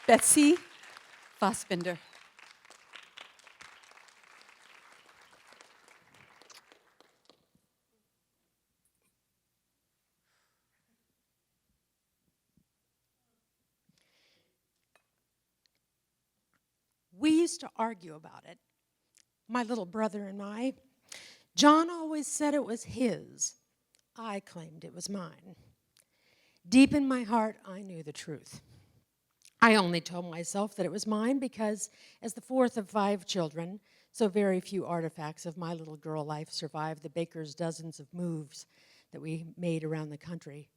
Betsy Fasbinder. We used to argue about it, my little brother and I. John always said it was his. I claimed it was mine. Deep in my heart, I knew the truth. I only told myself that it was mine because, as the fourth of 5 children, so very few artifacts of my little girl life survived the baker's dozens of moves that we made around the country.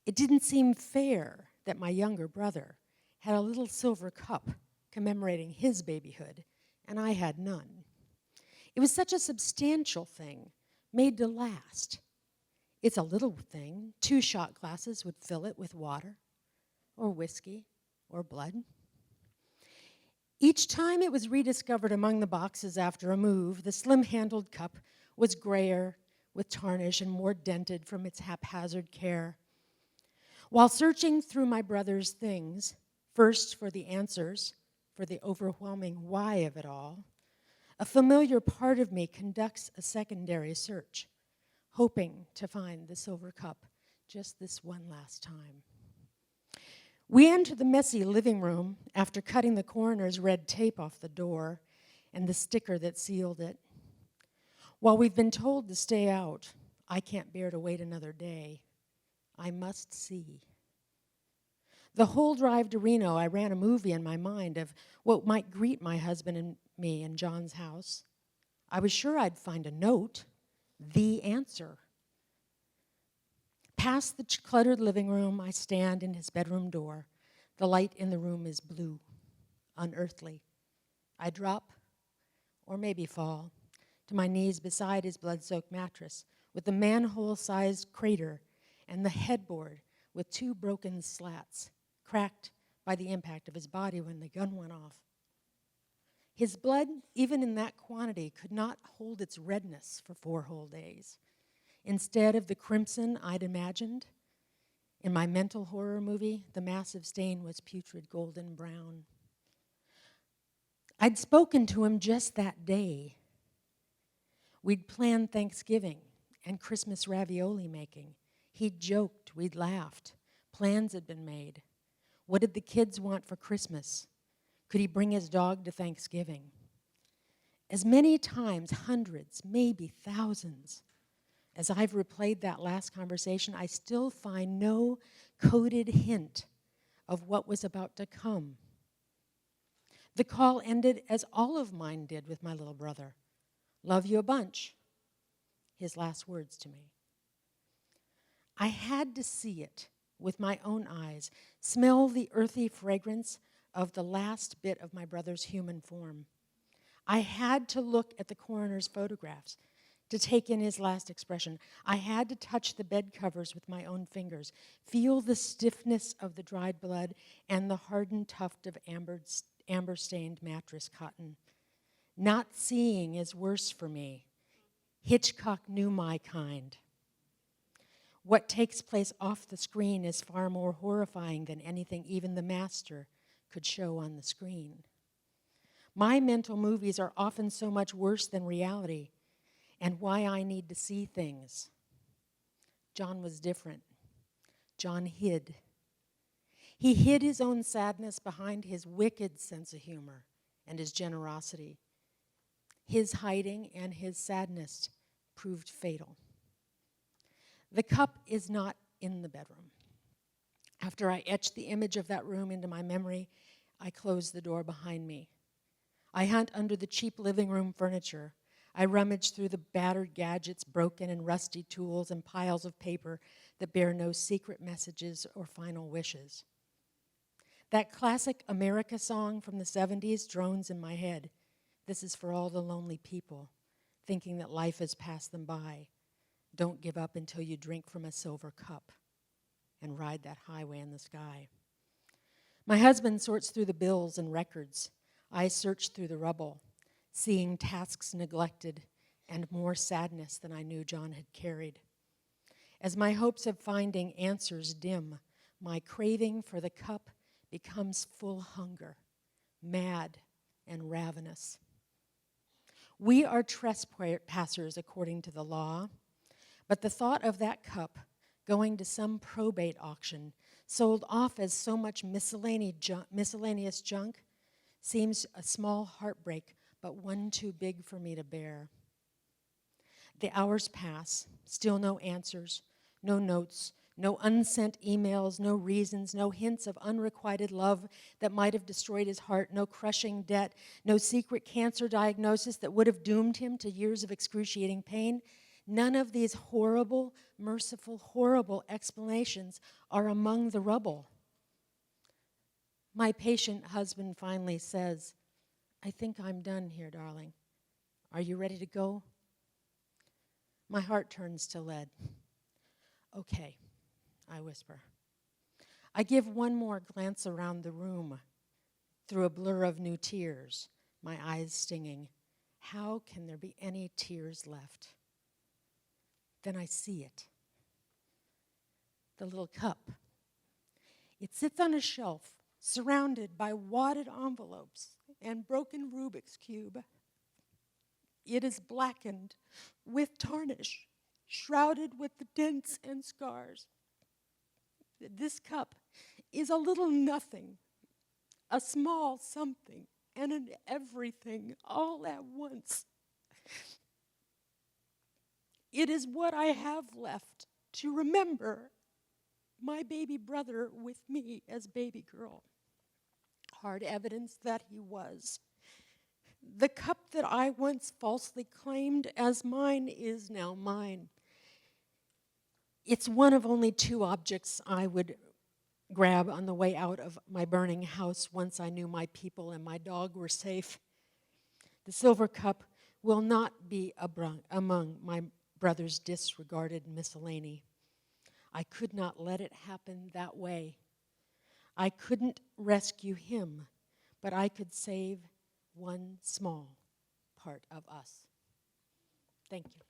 It didn't seem fair that my younger brother had a little silver cup commemorating his babyhood, and I had none. It was such a substantial thing, made to last. It's a little thing. 2 shot glasses would fill it with water, or whiskey, or blood. Each time it was rediscovered among the boxes after a move, the slim-handled cup was grayer with tarnish and more dented from its haphazard care. While searching through my brother's things, first for the answers, for the overwhelming why of it all, a familiar part of me conducts a secondary search, hoping to find the silver cup just this one last time. We enter the messy living room after cutting the coroner's red tape off the door and the sticker that sealed it. While we've been told to stay out, I can't bear to wait another day. I must see. The whole drive to Reno, I ran a movie in my mind of what might greet my husband and me in John's house. I was sure I'd find a note, the answer. Past the cluttered living room, I stand in his bedroom door. The light in the room is blue, unearthly. I drop, or maybe fall, to my knees beside his blood-soaked mattress with the manhole-sized crater and the headboard with 2 broken slats, cracked by the impact of his body when the gun went off. His blood, even in that quantity, could not hold its redness for 4 whole days. Instead of the crimson I'd imagined, in my mental horror movie, the massive stain was putrid golden brown. I'd spoken to him just that day. We'd planned Thanksgiving and Christmas ravioli making. He'd joked, we'd laughed. Plans had been made. What did the kids want for Christmas? Could he bring his dog to Thanksgiving? As many times, hundreds, maybe thousands, as I've replayed that last conversation, I still find no coded hint of what was about to come. The call ended as all of mine did with my little brother. Love you a bunch. His last words to me. I had to see it with my own eyes, smell the earthy fragrance of the last bit of my brother's human form. I had to look at the coroner's photographs to take in his last expression. I had to touch the bed covers with my own fingers, feel the stiffness of the dried blood and the hardened tuft of amber-stained mattress cotton. Not seeing is worse for me. Hitchcock knew my kind. What takes place off the screen is far more horrifying than anything even the master could show on the screen. My mental movies are often so much worse than reality, and why I need to see things. John was different. John hid. He hid his own sadness behind his wicked sense of humor and his generosity. His hiding and his sadness proved fatal. The cup is not in the bedroom. After I etched the image of that room into my memory, I closed the door behind me. I hunt under the cheap living room furniture. I rummage through the battered gadgets, broken and rusty tools, and piles of paper that bear no secret messages or final wishes. That classic America song from the 70s drones in my head. This is for all the lonely people, thinking that life has passed them by. Don't give up until you drink from a silver cup and ride that highway in the sky. My husband sorts through the bills and records. I search through the rubble, seeing tasks neglected and more sadness than I knew John had carried. As my hopes of finding answers dim, my craving for the cup becomes full hunger, mad and ravenous. We are trespassers according to the law, but the thought of that cup going to some probate auction sold off as so much miscellaneous junk seems a small heartbreak, but one too big for me to bear. The hours pass, still no answers, no notes, no unsent emails, no reasons, no hints of unrequited love that might have destroyed his heart, no crushing debt, no secret cancer diagnosis that would have doomed him to years of excruciating pain. None of these horrible, merciful, horrible explanations are among the rubble. My patient husband finally says, "I think I'm done here, darling. Are you ready to go?" My heart turns to lead. "Okay," I whisper. I give one more glance around the room through a blur of new tears, my eyes stinging. How can there be any tears left? Then I see it. The little cup. It sits on a shelf, surrounded by wadded envelopes and broken Rubik's Cube. It is blackened with tarnish, shrouded with the dents and scars. This cup is a little nothing, a small something, and an everything all at once. It is what I have left to remember my baby brother with me as baby girl. Hard evidence that he was. The cup that I once falsely claimed as mine is now mine. It's one of only two objects I would grab on the way out of my burning house once I knew my people and my dog were safe. The silver cup will not be among my brother's disregarded miscellany. I could not let it happen that way. I couldn't rescue him, but I could save one small part of us. Thank you.